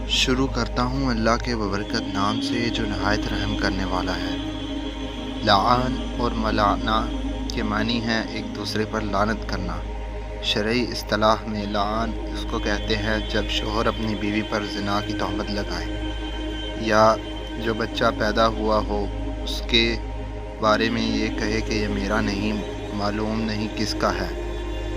شروع کرتا ہوں اللہ کے ببرکت نام سے جو نہایت رحم کرنے والا ہے۔ لعان اور ملعنہ کے معنی ہیں ایک دوسرے پر لعنت کرنا۔ شرعی اصطلاح میں لعان اس کو کہتے ہیں جب شوہر اپنی بیوی پر زنا کی تہمت لگائے، یا جو بچہ پیدا ہوا ہو اس کے بارے میں یہ کہے کہ یہ میرا نہیں، معلوم نہیں کس کا ہے،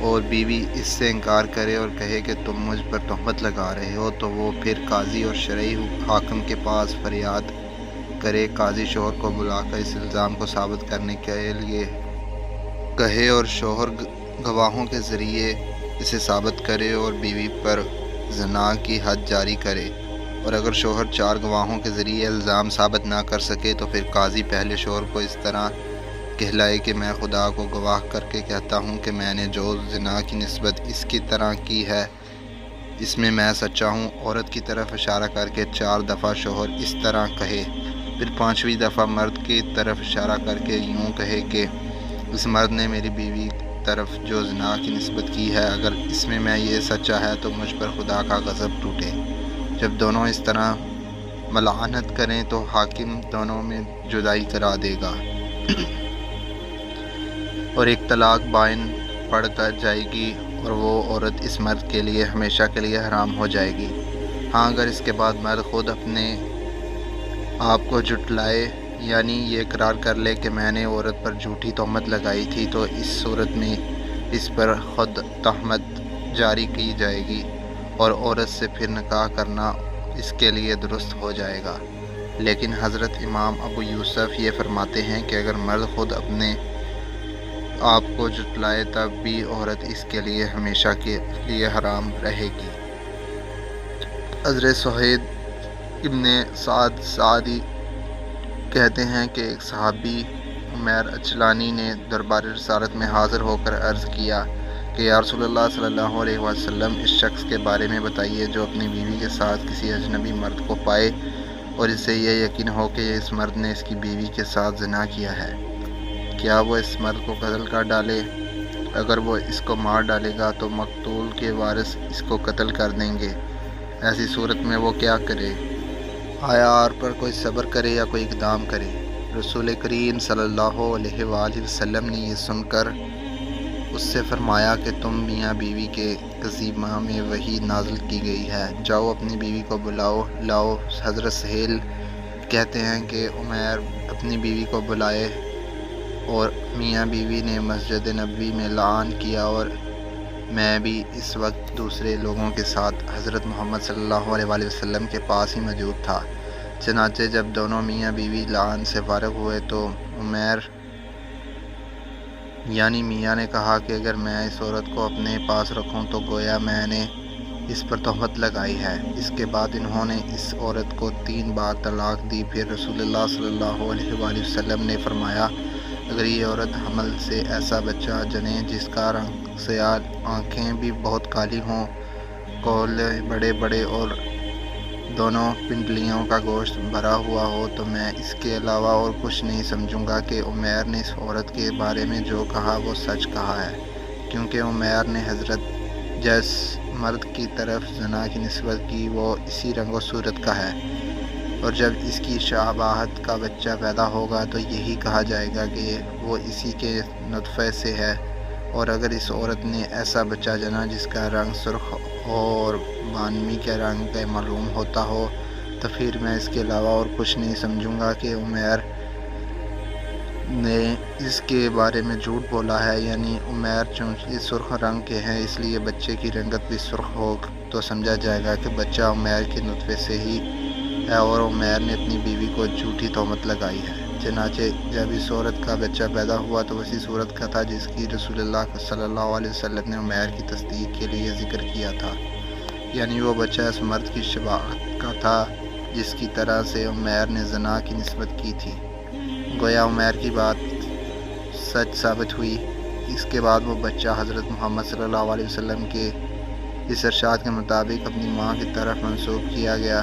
اور بیوی اس سے انکار کرے اور کہے کہ تم مجھ پر تہمت لگا رہے ہو، تو وہ پھر قاضی اور شرعی حاکم کے پاس فریاد کرے۔ قاضی شوہر کو بلا کر اس الزام کو ثابت کرنے کے لیے کہے اور شوہر گواہوں کے ذریعے اسے ثابت کرے اور بیوی پر زنا کی حد جاری کرے، اور اگر شوہر 4 گواہوں کے ذریعے الزام ثابت نہ کر سکے تو پھر قاضی پہلے شوہر کو اس طرح کہلائے کہ میں خدا کو گواہ کر کے کہتا ہوں کہ میں نے جو زنا کی نسبت اس کی طرح کی ہے اس میں میں سچا ہوں۔ عورت کی طرف اشارہ کر کے 4 دفعہ شوہر اس طرح کہے، پھر 5ویں دفعہ مرد کی طرف اشارہ کر کے یوں کہے کہ اس مرد نے میری بیوی طرف جو زنا کی نسبت کی ہے، اگر اس میں یہ سچا ہے تو مجھ پر خدا کا غضب ٹوٹے۔ جب دونوں اس طرح ملعنت کریں تو حاکم دونوں میں جدائی کرا دے گا اور ایک طلاق بائن پڑ جائے گی، اور وہ عورت اس مرد کے لیے ہمیشہ کے لیے حرام ہو جائے گی۔ ہاں اگر اس کے بعد مرد خود اپنے آپ کو جھٹلائے، یعنی یہ اقرار کر لے کہ میں نے عورت پر جھوٹی تہمت لگائی تھی، تو اس صورت میں اس پر خود تہمت جاری کی جائے گی اور عورت سے پھر نکاح کرنا اس کے لیے درست ہو جائے گا۔ لیکن حضرت امام ابو یوسف یہ فرماتے ہیں کہ اگر مرد خود اپنے آپ کو جھٹلائے تب بھی عورت اس کے لیے ہمیشہ کے لیے حرام رہے گی۔ حضرت سہید ابن سعد سعدی کہتے ہیں کہ ایک صحابی عمیر اجلانی نے دربار رسالت میں حاضر ہو کر عرض کیا کہ یا رسول اللہ صلی اللہ علیہ وسلم، اس شخص کے بارے میں بتائیے جو اپنی بیوی کے ساتھ کسی اجنبی مرد کو پائے اور اسے یہ یقین ہو کہ اس مرد نے اس کی بیوی کے ساتھ زنا کیا ہے، کیا وہ اس مرد کو قتل کر ڈالے؟ اگر وہ اس کو مار ڈالے گا تو مقتول کے وارث اس کو قتل کر دیں گے، ایسی صورت میں وہ کیا کرے؟ آیا اور پر کوئی صبر کرے یا کوئی اقدام کرے؟ رسول کریم صلی اللہ علیہ وآلہ وسلم نے یہ سن کر اس سے فرمایا کہ تم میاں بیوی کے قضیمہ میں وحی نازل کی گئی ہے، جاؤ اپنی بیوی کو بلاؤ لاؤ۔ حضرت سہیل کہتے ہیں کہ عمیر اپنی بیوی کو بلائے اور میاں بیوی نے مسجد نبوی میں لعان کیا، اور میں بھی اس وقت دوسرے لوگوں کے ساتھ حضرت محمد صلی اللہ علیہ وآلہ وسلم کے پاس ہی موجود تھا۔ چنانچہ جب دونوں میاں بیوی لعان سے فارغ ہوئے تو عمیر یعنی میاں نے کہا کہ اگر میں اس عورت کو اپنے پاس رکھوں تو گویا میں نے اس پر تہمت لگائی ہے۔ اس کے بعد انہوں نے اس عورت کو 3 بار طلاق دی۔ پھر رسول اللہ صلی اللہ علیہ وآلہ وسلم نے فرمایا اگر یہ عورت حمل سے ایسا بچہ جنے جس کا رنگ سیاہ، آنکھیں بھی بہت کالی ہوں، کولے بڑے بڑے اور دونوں پنڈلیوں کا گوشت بھرا ہوا ہو، تو میں اس کے علاوہ اور کچھ نہیں سمجھوں گا کہ عمیر نے اس عورت کے بارے میں جو کہا وہ سچ کہا ہے، کیونکہ عمیر نے حضرت جس مرد کی طرف زنا کی نسبت کی وہ اسی رنگ و صورت کا ہے، اور جب اس کی شابہت کا بچہ پیدا ہوگا تو یہی کہا جائے گا کہ وہ اسی کے نطفے سے ہے، اور اگر اس عورت نے ایسا بچہ جنا جس کا رنگ سرخ ہو اور بانمی کے رنگ کا معلوم ہوتا ہو، تو پھر میں اس کے علاوہ اور کچھ نہیں سمجھوں گا کہ عمیر نے اس کے بارے میں جھوٹ بولا ہے، یعنی عمیر چونکہ سرخ رنگ کے ہیں اس لیے بچے کی رنگت بھی سرخ ہو تو سمجھا جائے گا کہ بچہ عمیر کے نطفے سے ہی ہے، اور عمیر نے اپنی بیوی کو جھوٹی تہمت لگائی ہے۔ چنانچہ جب اس عورت کا بچہ پیدا ہوا تو اسی صورت کا تھا جس کی رسول اللہ صلی اللہ علیہ وسلم نے عمیر کی تصدیق کے لیے ذکر کیا تھا، یعنی وہ بچہ اس مرد کی شباہت کا تھا جس کی طرح سے عمیر نے زنا کی نسبت کی تھی۔ گویا عمیر کی بات سچ ثابت ہوئی۔ اس کے بعد وہ بچہ حضرت محمد صلی اللہ علیہ وسلم کے اس ارشاد کے مطابق اپنی ماں کی طرف منسوب کیا گیا۔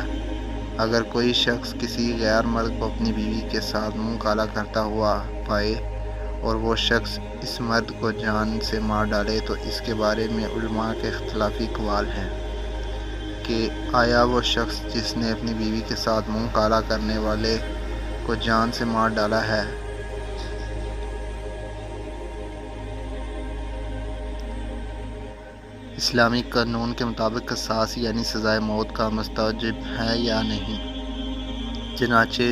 اگر کوئی شخص کسی غیر مرد کو اپنی بیوی کے ساتھ منہ کالا کرتا ہوا پائے اور وہ شخص اس مرد کو جان سے مار ڈالے تو اس کے بارے میں علماء کے اختلافی اقوال ہیں۔ کہ آیا وہ شخص جس نے اپنی بیوی کے ساتھ منہ کالا کرنے والے کو جان سے مار ڈالا ہے، اسلامی قانون کے مطابق قصاص یعنی سزائے موت کا مستوجب ہے یا نہیں؟ چنانچہ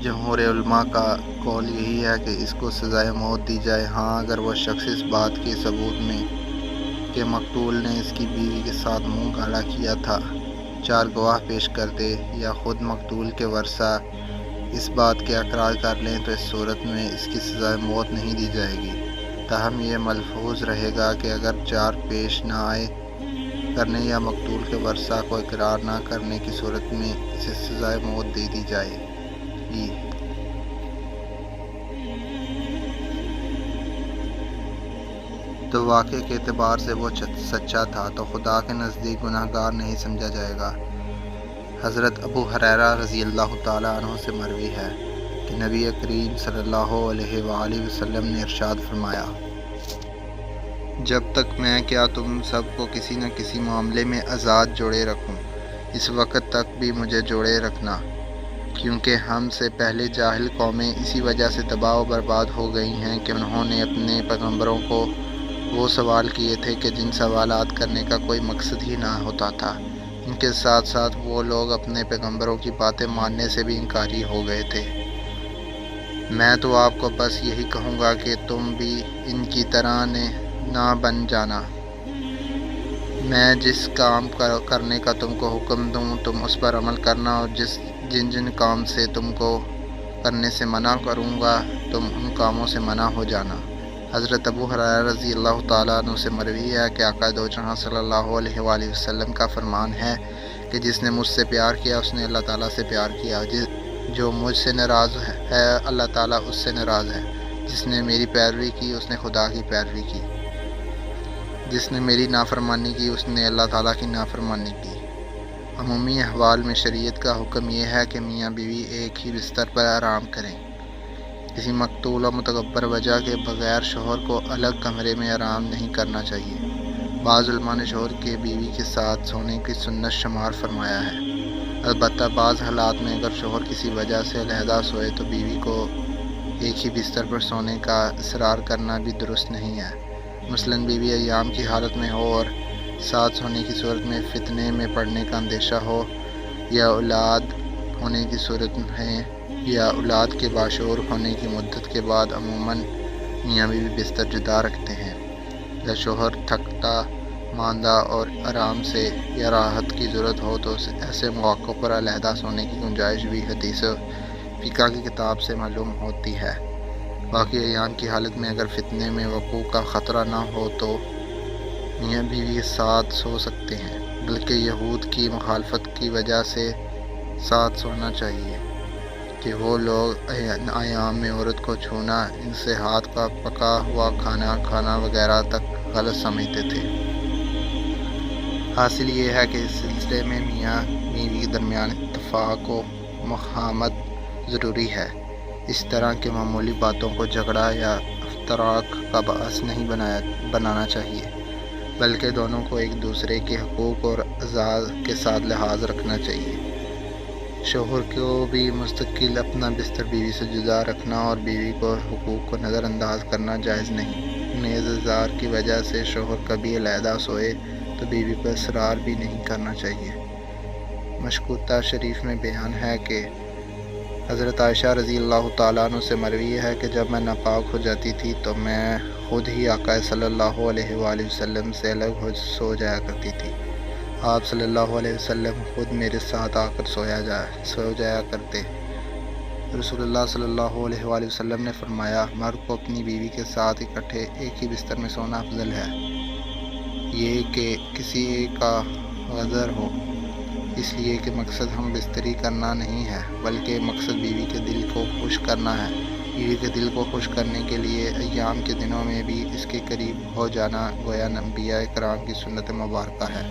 جمہور علماء کا قول یہی ہے کہ اس کو سزائے موت دی جائے، ہاں اگر وہ شخص اس بات کے ثبوت میں کہ مقتول نے اس کی بیوی کے ساتھ منہ کالا کیا تھا 4 گواہ پیش کر دے یا خود مقتول کے ورثاء اس بات کے اقرار کر لیں تو اس صورت میں اس کی سزائے موت نہیں دی جائے گی۔ تاہم یہ ملحوظ رہے گا کہ اگر 4 پیش نہ آئے کرنے یا مقتول کے ورثاء کو اقرار نہ کرنے کی صورت میں اسے سزائے موت دے دی جائے گی۔ تو واقعے کے اعتبار سے وہ سچا تھا تو خدا کے نزدیک گناہ گار نہیں سمجھا جائے گا۔ حضرت ابو ہریرہ رضی اللہ تعالیٰ عنہ سے مروی ہے کہ نبی کریم صلی اللہ علیہ وآلہ وسلم نے ارشاد فرمایا، جب تک میں کیا تم سب کو کسی نہ کسی معاملے میں آزاد جوڑے رکھوں، اس وقت تک بھی مجھے جوڑے رکھنا، کیونکہ ہم سے پہلے جاہل قومیں اسی وجہ سے تباہ و برباد ہو گئی ہیں کہ انہوں نے اپنے پیغمبروں کو وہ سوال کیے تھے کہ جن سوالات کرنے کا کوئی مقصد ہی نہ ہوتا تھا۔ ان کے ساتھ ساتھ وہ لوگ اپنے پیغمبروں کی باتیں ماننے سے بھی انکاری ہو گئے تھے۔ میں تو آپ کو بس یہی کہوں گا کہ تم بھی ان کی طرح نہ بن جانا۔ میں جس کام کرنے کا تم کو حکم دوں تم اس پر عمل کرنا، اور جن کام سے تم کو کرنے سے منع کروں گا تم ان کاموں سے منع ہو جانا۔ حضرت ابو ہریرہ رضی اللہ تعالیٰ عنہ سے مروی ہے کہ آقا دو جہاں صلی اللہ علیہ وآلہ وسلم کا فرمان ہے کہ جس نے مجھ سے پیار کیا اس نے اللہ تعالیٰ سے پیار کیا، جو مجھ سے ناراض ہے اللہ تعالیٰ اس سے ناراض ہے، جس نے میری پیروی کی اس نے خدا کی پیروی کی، جس نے میری نافرمانی کی اس نے اللہ تعالیٰ کی نافرمانی کی۔ عمومی احوال میں شریعت کا حکم یہ ہے کہ میاں بیوی ایک ہی بستر پر آرام کریں۔ کسی مقتول و متکبر وجہ کے بغیر شوہر کو الگ کمرے میں آرام نہیں کرنا چاہیے۔ بعض علماء نے شوہر کے بیوی کے ساتھ سونے کی سنت شمار فرمایا ہے، البتہ بعض حالات میں اگر شوہر کسی وجہ سے علیحدہ سوئے تو بیوی کو ایک ہی بستر پر سونے کا اصرار کرنا بھی درست نہیں ہے۔ مثلاً بیوی ایام کی حالت میں ہو اور ساتھ سونے کی صورت میں فتنے میں پڑنے کا اندیشہ ہو، یا اولاد ہونے کی صورت ہے، یا اولاد کے باشعور ہونے کی مدت کے بعد عموماً میاں بیوی بستر جدا رکھتے ہیں۔ جب شوہر تھکتا ماندہ اور آرام سے یا راحت کی ضرورت ہو تو ایسے مواقع پر علیحدہ سونے کی گنجائش بھی حدیث و فقہ کی کتاب سے معلوم ہوتی ہے۔ باقی ایام کی حالت میں اگر فتنے میں وقوع کا خطرہ نہ ہو تو میاں بیوی ساتھ سو سکتے ہیں، بلکہ یہود کی مخالفت کی وجہ سے ساتھ سونا چاہیے کہ وہ لوگ ایام میں عورت کو چھونا، ان سے ہاتھ کا پکا ہوا کھانا وغیرہ تک غلط سمجھتے تھے۔ حاصل یہ ہے کہ اس سلسلے میں میاں بیوی کے درمیان اتفاق و مفاہمت ضروری ہے۔ اس طرح کے معمولی باتوں کو جھگڑا یا افتراق کا باعث نہیں بنانا چاہیے، بلکہ دونوں کو ایک دوسرے کے حقوق اور اعزاز کے ساتھ لحاظ رکھنا چاہیے۔ شوہر کو بھی مستقل اپنا بستر بیوی سے جدا رکھنا اور بیوی کو حقوق کو نظر انداز کرنا جائز نہیں۔ نیز اظہار کی وجہ سے شوہر کبھی علیحدہ سوئے تو بیوی پر اصرار بھی نہیں کرنا چاہیے۔ مشکوتہ شریف میں بیان ہے کہ حضرت عائشہ رضی اللہ تعالیٰ عنہ سے مروی ہے کہ جب میں ناپاک ہو جاتی تھی تو میں خود ہی آقا صلی اللہ علیہ وآلہ وسلم سے الگ ہو سو جایا کرتی تھی۔ آپ صلی اللہ علیہ وسلم خود میرے ساتھ آ کر سو جایا کرتے۔ رسول اللہ صلی اللہ علیہ وآلہ وسلم نے فرمایا، مرد کو اپنی بیوی کے ساتھ اکٹھے ایک ہی بستر میں سونا افضل ہے، یہ کہ کسی ایک کا غضر ہو، اس لیے کہ مقصد ہم بستری کرنا نہیں ہے بلکہ مقصد بیوی کے دل کو خوش کرنا ہے۔ بیوی کے دل کو خوش کرنے کے لیے ایام کے دنوں میں بھی اس کے قریب ہو جانا گویا انبیاء کرام کی سنت مبارکہ ہے۔